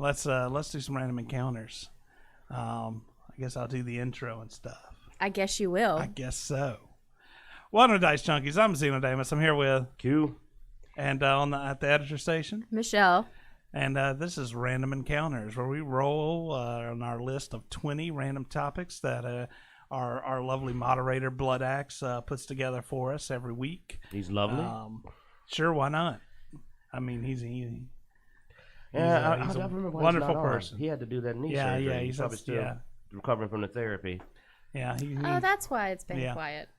let's do some random encounters. I guess I'll do the intro and stuff. I guess you will. I guess so. Welcome to Dicejunkies. I'm Xenodamus. I'm here with Q. And at the editor station, Michelle. And this is Random Encounters, where we roll on our list of 20 random topics that our lovely moderator, Blood Axe, puts together for us every week. He's lovely. Sure, why not? I mean, he's I a remember why wonderful he's not person. On. He had to do that knee Yeah, surgery. yeah, He's probably still recovering from the therapy. Yeah. Oh, that's why it's been quiet.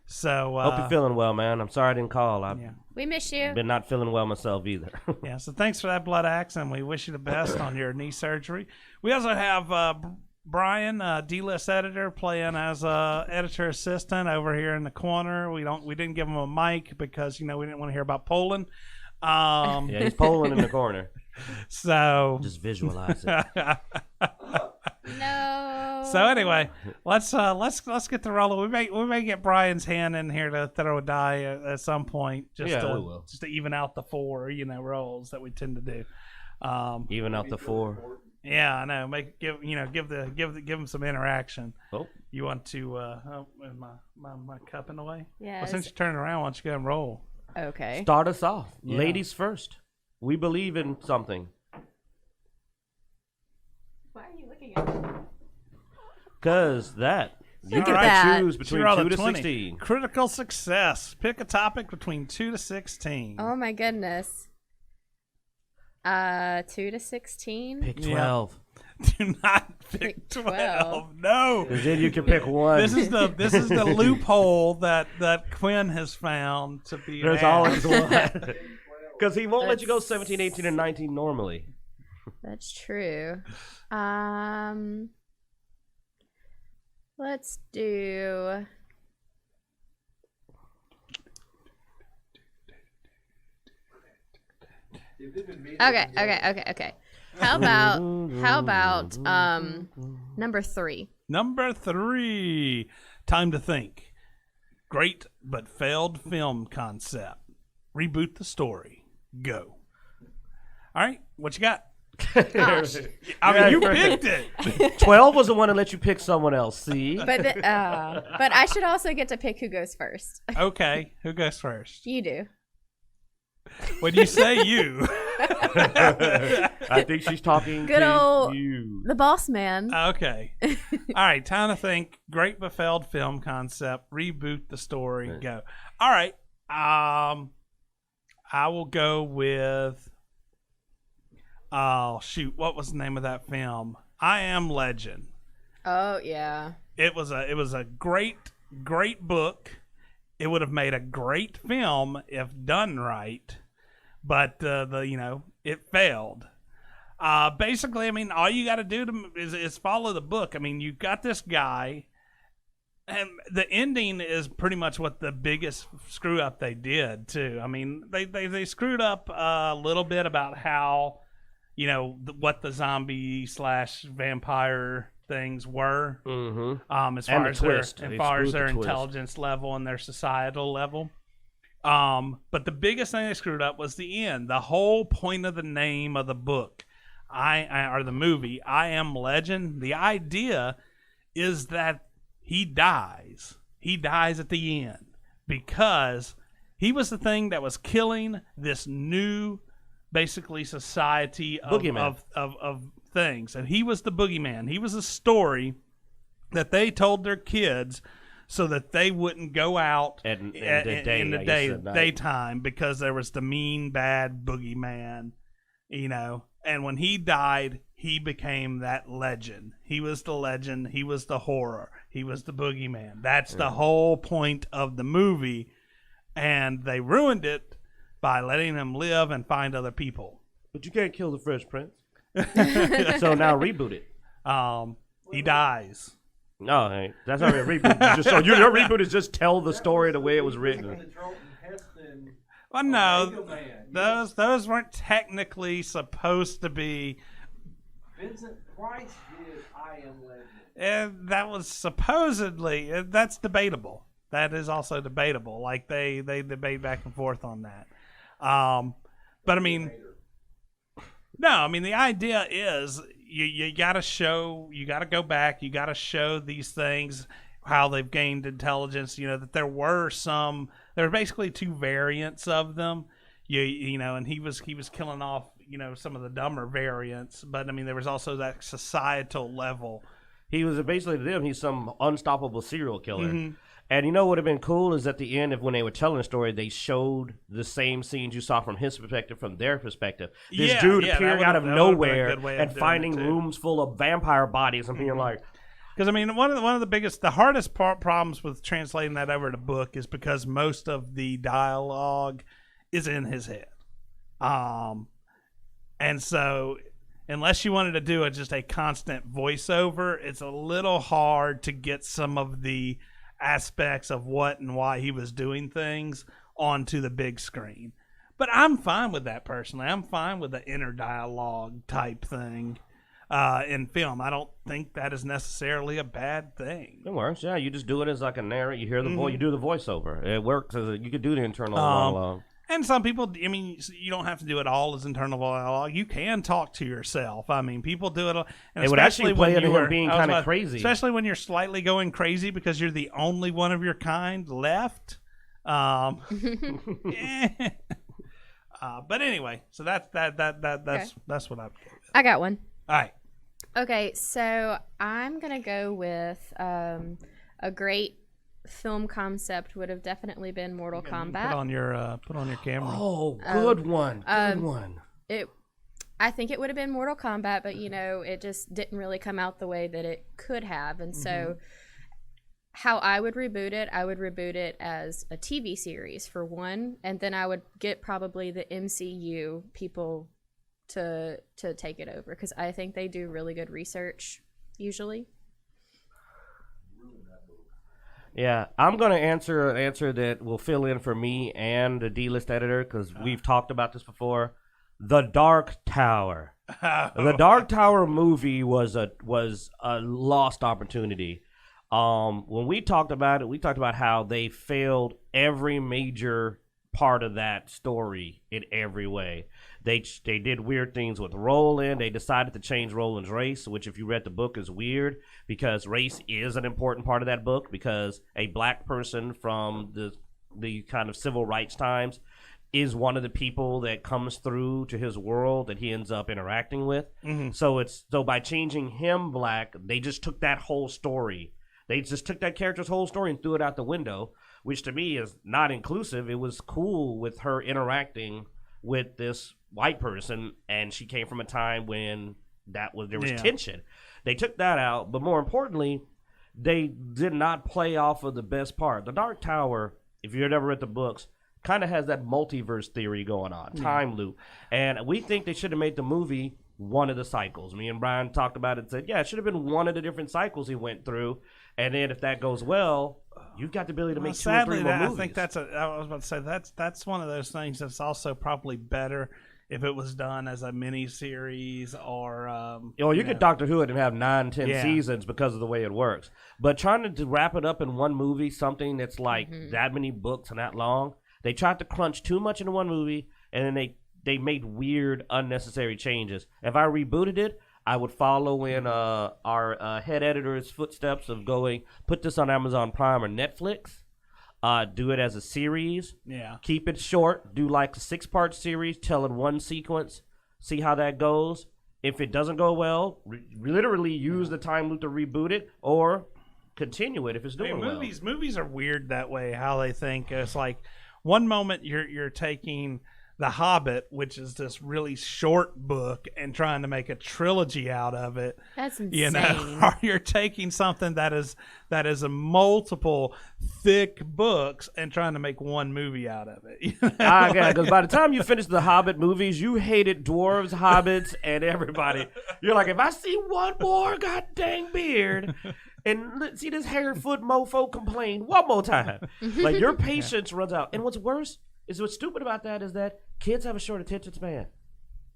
So hope you're feeling well, man. I'm sorry I didn't call. We miss you. Been not feeling well myself either. Yeah, so thanks for that, Blood Axe, and we wish you the best on your knee surgery. We also have Brian, D-list editor, playing as editor assistant over here in the corner. We didn't give him a mic because we didn't want to hear about Poland. Yeah, he's polling in the corner. So just visualize it. No. So anyway, let's get the roll. We may get Brian's hand in here to throw a die at some point, just to even out the four rolls that we tend to do. Even out the four. Yeah, I know. Give him some interaction. Oh, you want to? Is my cup in the way? Yeah. Well, since you turned around, why don't you go and roll? Okay. Start us off, yeah. Ladies first. We believe in something. Why are you looking at me? Cause that. Look at that. Choose between 2 to 16. Critical success. Pick a topic between 2 to 16. Oh my goodness. 2 to 16. Pick 12. Do not pick 12. No. Because then you can pick one. This is the loophole that Quinn has found to be. There's always one. Because he won't let you go 17, 18, and 19 normally. That's true. Let's do. Okay. How about number 3? Number 3. Time to think. Great but failed film concept. Reboot the story. Go. All right, what you got? I mean, you picked it. 12 was the one that let you pick someone else. See, but I should also get to pick who goes first. Okay, who goes first? You do. When you say you, I think she's talking good to old you, the boss man. Okay. All right, time to think. Great but failed film concept. Reboot the story. Go. All right. I will go with. Oh shoot! What was the name of that film? I Am Legend. Oh yeah. It was a great book. It would have made a great film if done right, but it failed. Basically, I mean, all you got to do is follow the book. I mean, you got this guy, and the ending is pretty much what the biggest screw up they did too. I mean, they screwed up a little bit about how. What the zombie / vampire things were, as far as their intelligence level and their societal level. But the biggest thing they screwed up was the end. The whole point of the name of the book, or the movie, I Am Legend. The idea is that he dies. He dies at the end because he was the thing that was killing this new. Basically, society of things, and he was the boogeyman. He was a story that they told their kids so that they wouldn't go out in the daytime because there was the mean, bad boogeyman, And when he died, he became that legend. He was the legend. He was the horror. He was the boogeyman. That's the whole point of the movie, and they ruined it. By letting him live and find other people. But you can't kill the Fresh Prince. So now reboot it. He dies. No, hey, that's not a reboot. So your reboot is just tell the story the way it was written. Well, no, those weren't technically supposed to be. Vincent Price did I Am Legend. And that was supposedly. That's debatable. That is also debatable. Like they debate back and forth on that. But I mean, No, I mean the idea is you got to go back, you got to show these things how they've gained intelligence. That there were basically two variants of them. And he was killing off some of the dumber variants, but I mean there was also that societal level. He was basically to them, he's some unstoppable serial killer. Mm-hmm. And what would have been cool is at the end, when they were telling the story, they showed the same scenes you saw from his perspective, from their perspective. This dude appearing out of nowhere and finding rooms full of vampire bodies and being like... Because, I mean, one of the hardest problems with translating that over to book is because most of the dialogue is in his head. And so... unless you wanted to do just a constant voiceover, it's a little hard to get some of the aspects of what and why he was doing things onto the big screen. But I'm fine with that personally. I'm fine with the inner dialogue type thing in film. I don't think that is necessarily a bad thing. It works, yeah. You just do it as like a narrator. You hear the voice, you do the voiceover. It works. You could do the internal monologue. And some people, I mean, you don't have to do it all as internal dialogue. You can talk to yourself. I mean, people do it. And it would actually play into him being kind of crazy. Especially when you're slightly going crazy because you're the only one of your kind left. But anyway, so that's what I've got. I got one. All right. Okay, so I'm going to go with a great film concept would have definitely been Mortal Kombat. Put on your camera. Oh, good one. Good one. I think it would have been Mortal Kombat, but it just didn't really come out the way that it could have. And so how I would reboot it as a TV series for one, and then I would get probably the MCU people to take it over because I think they do really good research usually. Yeah, I'm going to answer an answer that will fill in for me and the D-list editor because we've talked about this before. The Dark Tower. The Dark Tower movie was a lost opportunity. When we talked about it, we talked about how they failed every major part of that story in every way. They did weird things with Roland. They decided to change Roland's race, which if you read the book is weird because race is an important part of that book because a black person from the kind of civil rights times is one of the people that comes through to his world that he ends up interacting with. Mm-hmm. So by changing him black, they just took that whole story. They just took that character's whole story and threw it out the window, which to me is not inclusive. It was cool with her interacting with this white person, and she came from a time when there was tension. They took that out, but more importantly, they did not play off of the best part. The Dark Tower, if you've ever read the books, kind of has that multiverse theory going on, time loop. And we think they should have made the movie one of the cycles. Me and Brian talked about it and said, yeah, it should have been one of the different cycles he went through. And then if that goes well, you've got the ability to make two or three more movies. I think I was about to say, that's one of those things that's also probably better if it was done as a mini series or you could Doctor Who it and have 9-10 seasons because of the way it works. But trying to wrap it up in one movie, something that's like that many books and that long, they tried to crunch too much into one movie, and then they made weird, unnecessary changes. If I rebooted it, I would follow in our head editor's footsteps of going, put this on Amazon Prime or Netflix, do it as a series, keep it short, do like a 6-part series, tell in one sequence, see how that goes. If it doesn't go well, literally use the time loop to reboot it or continue it if it's doing well. Movies are weird that way, how they think. It's like one moment you're taking The Hobbit, which is this really short book, and trying to make a trilogy out of it. That's insane. Or you're taking something that is a multiple thick books and trying to make one movie out of it. Because by the time you finish the Hobbit movies, you hated dwarves, hobbits, and everybody. You're like, if I see one more god dang beard and see this hair-foot mofo complain one more time, like your patience runs out. And what's worse is what's stupid about that is that kids have a short attention span.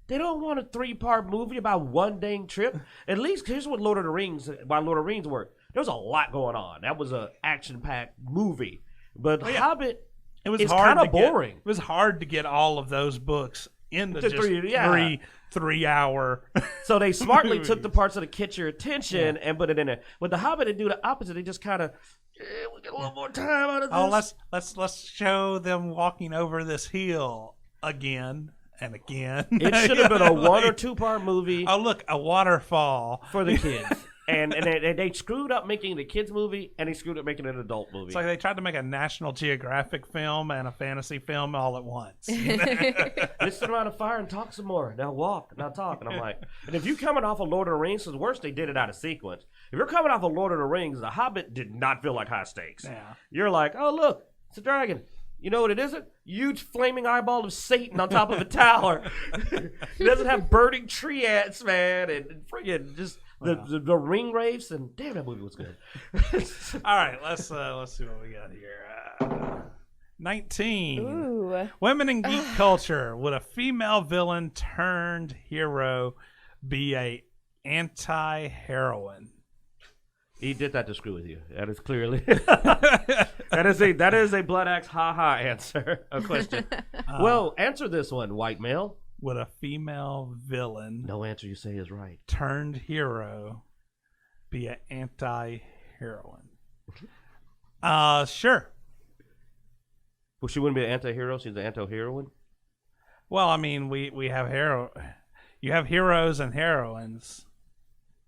They don't want a 3-part movie about one dang trip. At least here's what why Lord of the Rings worked. There was a lot going on. That was an action-packed movie. But Hobbit, it was kind of boring. It was hard to get all of those books into To just three, 3 hour. So they smartly took the parts that catch your attention and put it in there. With The Hobbit, they do the opposite. They just kind of, we get a little more time out of this. Oh, let's show them walking over this hill again and again. It should have been a 1 or 2 part movie Oh, look, a waterfall. for the kids. And they screwed up making the kids movie, and they screwed up making an adult movie. It's like they tried to make a National Geographic film and a fantasy film all at once. Let's sit around a fire and talk some more. Now walk, now talk. And I'm like, and if you're coming off of Lord of the Rings, it's worse, they did it out of sequence. If you're coming off of Lord of the Rings, The Hobbit did not feel like high stakes. Yeah. You're like, oh, look, it's a dragon. You know what it isn't? Huge flaming eyeball of Satan on top of a tower. It doesn't have burning tree ants, man, and friggin' just the ring wraiths, and damn, that movie was good. All right, let's see what we got here. 19. Ooh. Women in geek culture. Would a female villain turned hero be a anti-heroine? He did that to screw with you. That is clearly that is a blood axe ha answer. A question. Well, answer this one, white male. Would a female villain No answer you say is right. turned hero be an anti-heroine? Sure. Well, she wouldn't be an anti-hero. She's an anti-heroine. Well, I mean, we have you have heroes and heroines.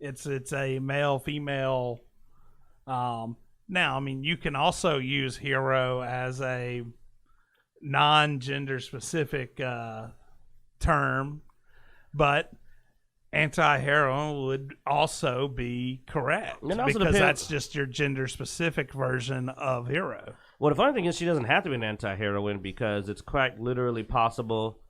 It's a male female. Now, I mean, you can also use hero as a non-gender specific term, but anti-hero would also be correct And it also because depends- that's just your gender specific version of hero. Well, the funny thing is she doesn't have to be an anti-heroine because it's quite literally possible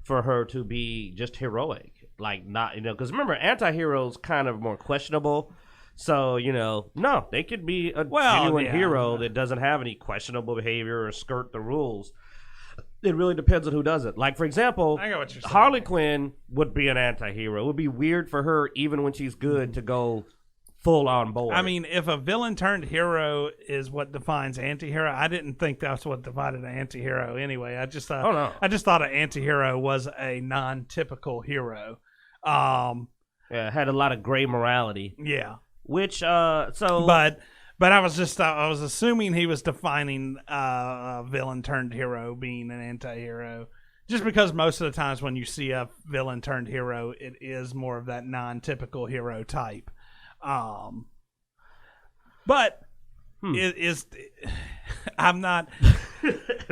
for her to be just heroic. Like, not, because remember, anti-heroes kind of more questionable. So, no, they could be a genuine hero that doesn't have any questionable behavior or skirt the rules. It really depends on who does it. Like, for example, I got what you're saying. Harley Quinn would be an anti-hero. It would be weird for her, even when she's good, to go full on board. I mean, if a villain turned hero is what defines anti-hero, I didn't think that's what divided an anti-hero anyway. I just thought, I just thought an anti-hero was a non-typical hero. Yeah, had a lot of gray morality. Yeah. Which, But I was assuming he was defining a villain turned hero being an anti-hero, just because most of the times when you see a villain turned hero, it is more of that non-typical hero type. But I'm not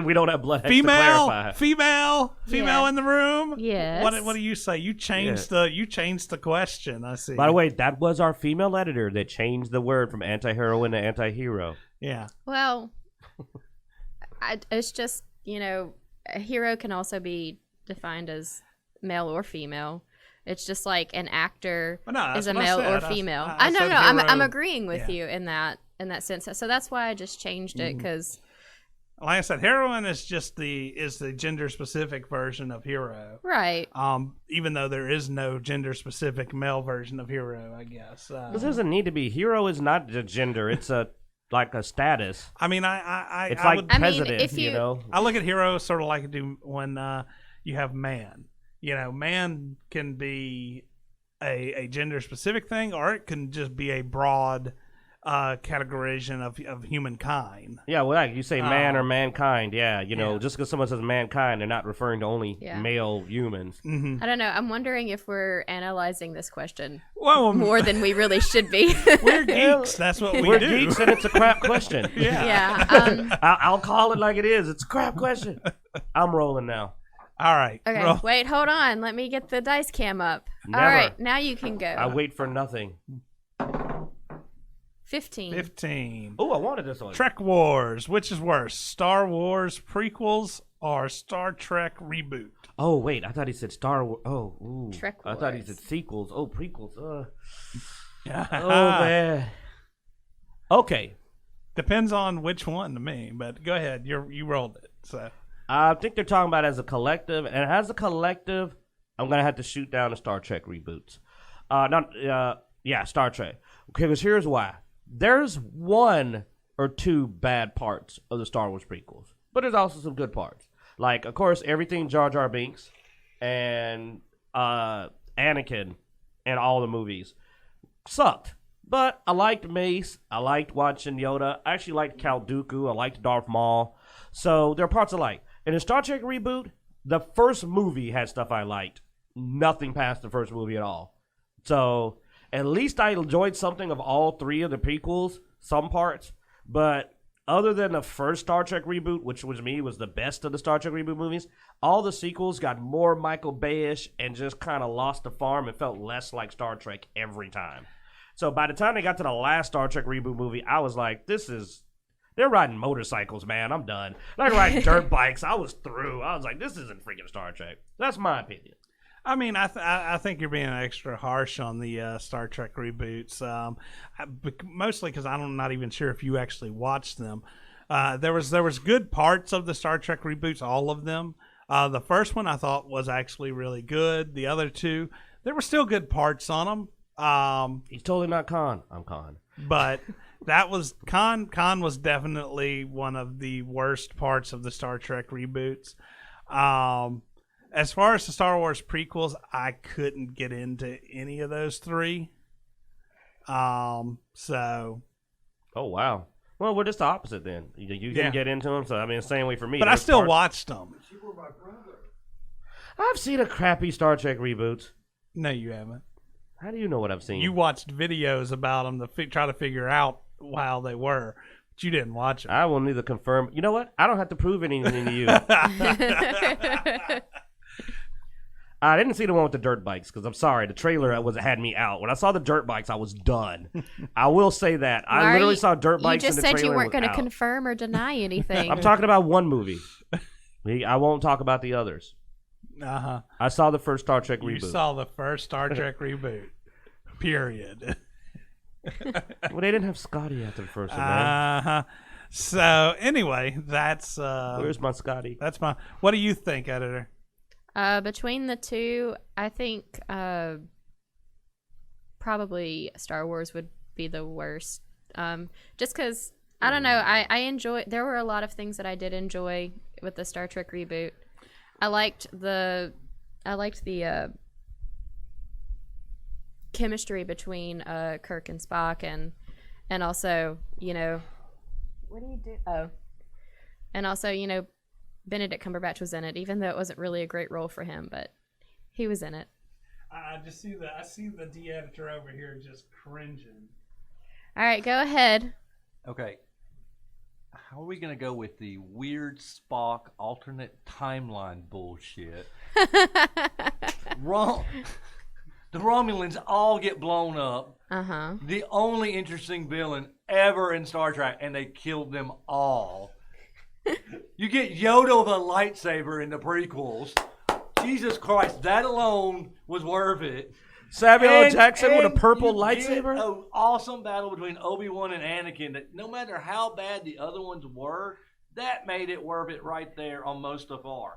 we don't have blood to female clarify. in the room. Yes. What do you say? You changed the question. I see. By the way, that was our female editor that changed the word from anti-heroine to anti-hero. Yeah. Well, it's just, a hero can also be defined as male or female. It's just like an actor is a male or female. I know. said I'm hero. agreeing with you in that sense. So that's why I just changed it because. Like I said, heroine is just the gender specific version of hero. Right. Even though there is no gender specific male version of hero, I guess. This doesn't need to be. Hero is not a gender. It's like a status. I mean, I It's I like would, president, if you- I look at hero sort of like I do when you have man. Man can be a gender specific thing, or it can just be a broad categorization of humankind. Yeah, well, like you say man or mankind. Yeah, just because someone says mankind, they're not referring to only male humans. Mm-hmm. I don't know. I'm wondering if we're analyzing this question Well, more than we really should be. we're geeks. That's what we We're do. geeks, and it's a crap question. Yeah. I'll call it like it is. It's a crap question. I'm rolling now. All right. Okay. roll. Wait, hold on. Let me get the dice cam up. Never. All right. Now you can go. I wait for nothing. 15. 15. Oh, I wanted this one. Trek Wars. Which is worse, Star Wars prequels or Star Trek reboot? Oh, wait. I thought he said Star Wars. Oh, ooh. Trek I thought he Wars. said sequels. Oh, prequels. Yeah. Oh, man. Okay. Depends on which one to me, but go ahead. You rolled it. So I think they're talking about as a collective, and as a collective, I'm gonna have to shoot down the Star Trek reboots. Star Trek. Okay, because here's why. There's one or two bad parts of the Star Wars prequels, but there's also some good parts. Like, of course, everything Jar Jar Binks. and Anakin in all the movies. Sucked. But I liked Mace. I liked watching Yoda. I actually liked Count Dooku. I liked Darth Maul. So there are parts I like. In the Star Trek reboot, the first movie had stuff I liked. Nothing past the first movie at all. So at least I enjoyed something of all three of the prequels, some parts. But other than the first Star Trek reboot, which was the best of the Star Trek reboot movies, all the sequels got more Michael Bay-ish and just kind of lost the farm and felt less like Star Trek every time. So by the time they got to the last Star Trek reboot movie, I was like, they're riding motorcycles, man. I'm done. They're riding dirt bikes. I was through. I was like, this isn't freaking Star Trek. That's my opinion. I mean, I think you're being extra harsh on the Star Trek reboots, mostly because I'm not even sure if you actually watched them. There was good parts of the Star Trek reboots, all of them. The first one I thought was actually really good. The other two, there were still good parts on them. He's totally not Khan. I'm Khan. But that was Khan was definitely one of the worst parts of the Star Trek reboots. As far as the Star Wars prequels, I couldn't get into any of those three. So. Oh, wow. Well, we're just the opposite then. You didn't get into them, so I mean, same way for me. But I still watched them. I've seen a crappy Star Trek reboot. No, you haven't. How do you know what I've seen? You watched videos about them to try to figure out how they were, but you didn't watch them. I will neither confirm. You know what? I don't have to prove anything to you. I didn't see the one with the dirt bikes because I'm sorry, the trailer had me out. When I saw the dirt bikes, I was done. I will say that I literally saw dirt bikes. You just in the said trailer you weren't going to confirm or deny anything. I'm talking about one movie. I won't talk about the others. Uh-huh. I saw the first Star Trek reboot. You saw the first Star Trek reboot. Period. Well, they didn't have Scotty after the first one, man. Uh-huh. So anyway, that's Where's my Scotty? That's my. What do you think, editor? Between the two, I think probably Star Wars would be the worst. Just because I don't know, I enjoy. There were a lot of things that I did enjoy with the Star Trek reboot. I liked the chemistry between Kirk and Spock, and also, you know, what do you do? Oh, and also, you know, Benedict Cumberbatch was in it, even though it wasn't really a great role for him, but he was in it. I see the D editor over here just cringing. All right, go ahead. Okay. How are we going to go with the weird Spock alternate timeline bullshit? Wrong. The Romulans all get blown up. Uh-huh. The only interesting villain ever in Star Trek, and they killed them all. You get Yoda with a lightsaber in the prequels. Jesus Christ, that alone was worth it. Samuel L. Jackson with a purple you lightsaber? Get an awesome battle between Obi-Wan and Anakin that no matter how bad the other ones were, that made it worth it right there on Mustafar.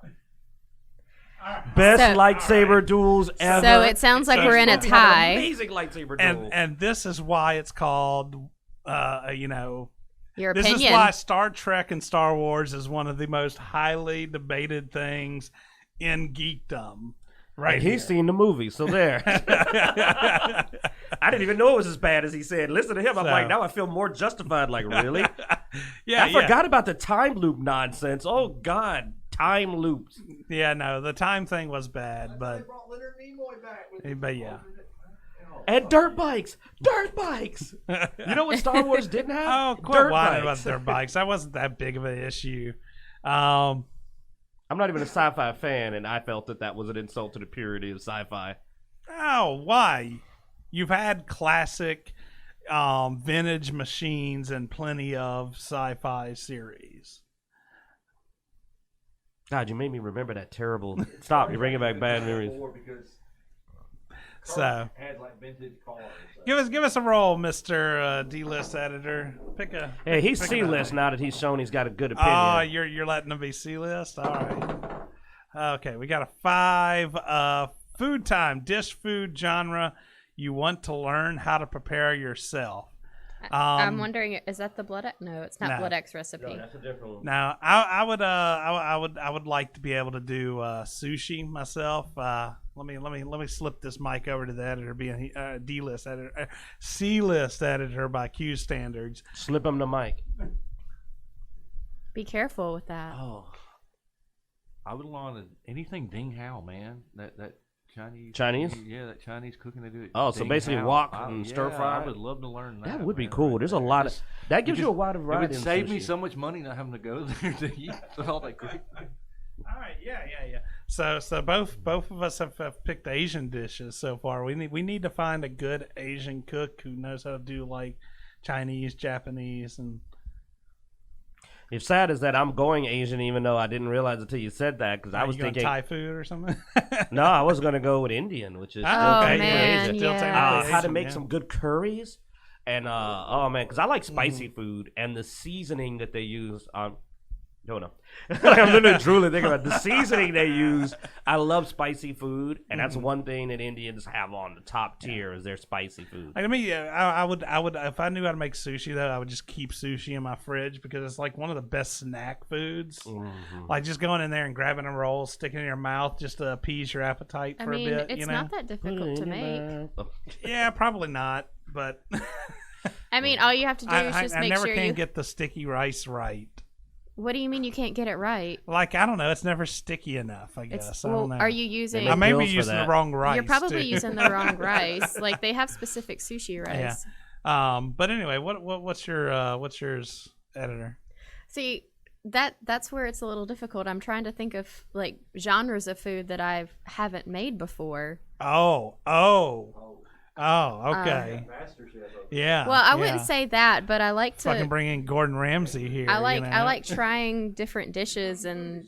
Best lightsaber duels ever. So it sounds like we're in a tie. Amazing lightsaber duel. And this is why it's called, you know, Your this opinion. is why Star Trek and Star Wars is one of the most highly debated things in geekdom. Right, and he's seen the movie, so there. I didn't even know it was as bad as he said. Listen to him, I'm like, now I feel more justified. Like, really? I forgot about the time loop nonsense. Oh God, time loops. Yeah, no, the time thing was bad, but They brought Leonard Nimoy back with but yeah. And dirt bikes. You know what Star Wars didn't have? Oh, quit whining about dirt bikes. That wasn't that big of an issue. I'm not even a sci-fi fan, and I felt that was an insult to the purity of sci-fi. Oh, why? You've had classic vintage machines and plenty of sci-fi series. God, you made me remember that terrible... Stop, you're bringing back bad memories. So, had like vintage cars. give us a roll, Mr. D-list editor. Pick a. Hey, he's pick C-list now that he's shown he's got a good opinion. Oh, you're letting him be C-list? All right. Okay, we got a 5. Food time, dish food genre you want to learn how to prepare yourself. I'm wondering, is that the blood X? No, it's not No. blood X recipe. No, that's a different one. Now, I would like to be able to do sushi myself. Let me slip this mic over to the editor, being D-list editor, C-list editor by Q standards. Slip him the mic. Be careful with that. Oh, I would want anything Ding Hao, man. That Chinese? Yeah, that Chinese cooking they do. At Oh, so Ding basically Hao. wok I- and yeah, stir fry? I would love to learn that. That would be man, cool. right There's a there. lot of that gives Because you a wider It variety. would in save me sushi. so much money not having to go there to eat all that great. All right, yeah. So both of us have picked Asian dishes so far. We need to find a good Asian cook who knows how to do like Chinese, Japanese, and It's sad is that I'm going Asian, even though I didn't realize until you said that because I was you going thinking Thai food or something. no, I was gonna go with Indian, which is Oh, still okay, man, Asian. Still yeah. technically How to Asian, make yeah. some good curries, and oh man, because I like spicy food and the seasoning that they use on. Don't know. I'm literally drooling thinking about the seasoning they use. I love spicy food, and that's one thing that Indians have on the top tier is their spicy food. Like, I mean, I would if I knew how to make sushi though, I would just keep sushi in my fridge because it's like one of the best snack foods. Like just going in there and grabbing a roll, sticking it in your mouth just to appease your appetite I for mean, a bit. it's you know? not that difficult to make. Yeah, probably not. But I mean, all you have to do is just I make never sure can you. get the sticky rice right. What do you mean you can't get it right? Like I don't know, it's never sticky enough. I guess. It's I well, don't know. are you using? I may be pills for using the that. wrong rice. You're probably too. using the wrong rice. Like they have specific sushi rice. But anyway, what's yours, editor? See, that's where it's a little difficult. I'm trying to think of like genres of food that I haven't made before. Okay. Yeah. Well, I wouldn't say that, but I like to. Fucking bring in Gordon Ramsay here. I like you know? I like trying different dishes and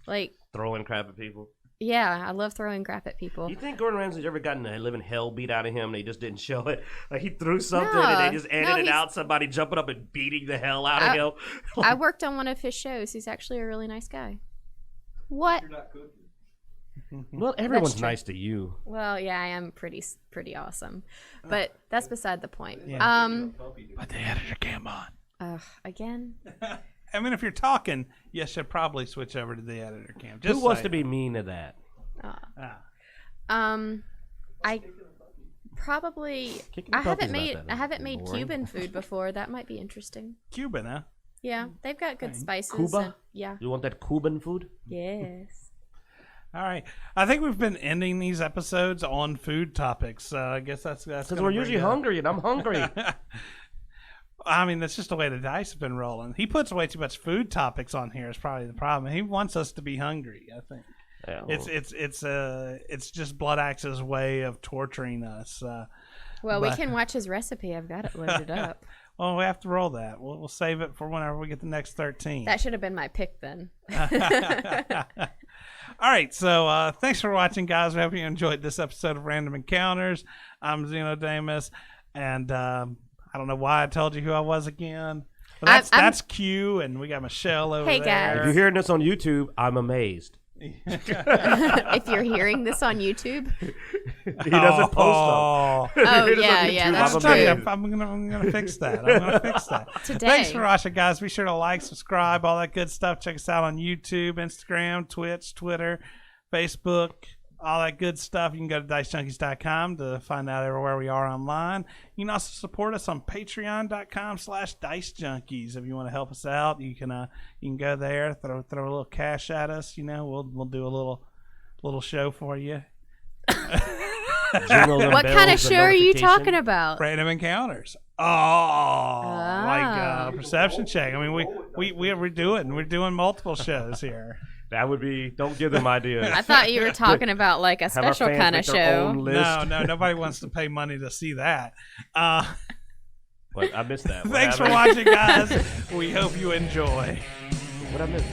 like Throwing crap at people. yeah, I love throwing crap at people. You think Gordon Ramsay's ever gotten a living hell beat out of him and they just didn't show it? Like he threw something No, and they just no, edited he's- out somebody jumping up and beating the hell out of him. I worked on one of his shows. He's actually a really nice guy. What? Well, everyone's true. nice to you. Well, yeah, I am pretty awesome, but that's beside the point. Put the editor cam on. Again, I mean, if you're talking, you should probably switch over to the editor cam. Just Who wants to saying. be mean to that? I probably Kicking the I puppies haven't not made that I haven't made boring. Cuban food before. That might be interesting. Cuban, huh? Yeah, they've got good spices. Cuba? and- yeah. You want that Cuban food? Yes. All right. I think we've been ending these episodes on food topics. I guess that's Because gonna we're bring usually up- hungry and I'm hungry. I mean, that's just the way the dice have been rolling. He puts way too much food topics on here. Is probably the problem. He wants us to be hungry. I think Yeah, it's just Blood Axe's way of torturing us. Well, we But- can watch his recipe. I've got it loaded up. Well, we have to roll that. We'll save it for whenever we get the next 13. That should have been my pick then. All right, so thanks for watching, guys. We hope you enjoyed this episode of Random Encounters. I'm Xenodamus, and I don't know why I told you who I was again. But that's Q, and we got Michelle over Hey, there. guys. if you're hearing this on YouTube, I'm amazed. If you're hearing this on YouTube, He doesn't post Oh, them. oh Here's yeah, on yeah, YouTube, that's I'm tell you, amazed. I'm gonna fix that. I'm gonna fix that. Today. Thanks for watching, guys. Be sure to like, subscribe, all that good stuff. Check us out on YouTube, Instagram, Twitch, Twitter, Facebook, all that good stuff. You can go to Dicejunkies.com to find out everywhere we are online. You can also support us on Patreon.com/Dicejunkies if you want to help us out. You can go there, throw a little cash at us. You know, we'll do a little show for you. Jingle them What kind of bells and show are you notification. talking about? Random encounters. Like perception check. I mean, we're doing multiple shows here. That would be. Don't give them ideas. I thought you were talking about like a Have our special fans kind of make their own show. list. No, nobody wants to pay money to see that. But I missed that. What Thanks for happened? watching, guys. We hope you enjoy. What I missed?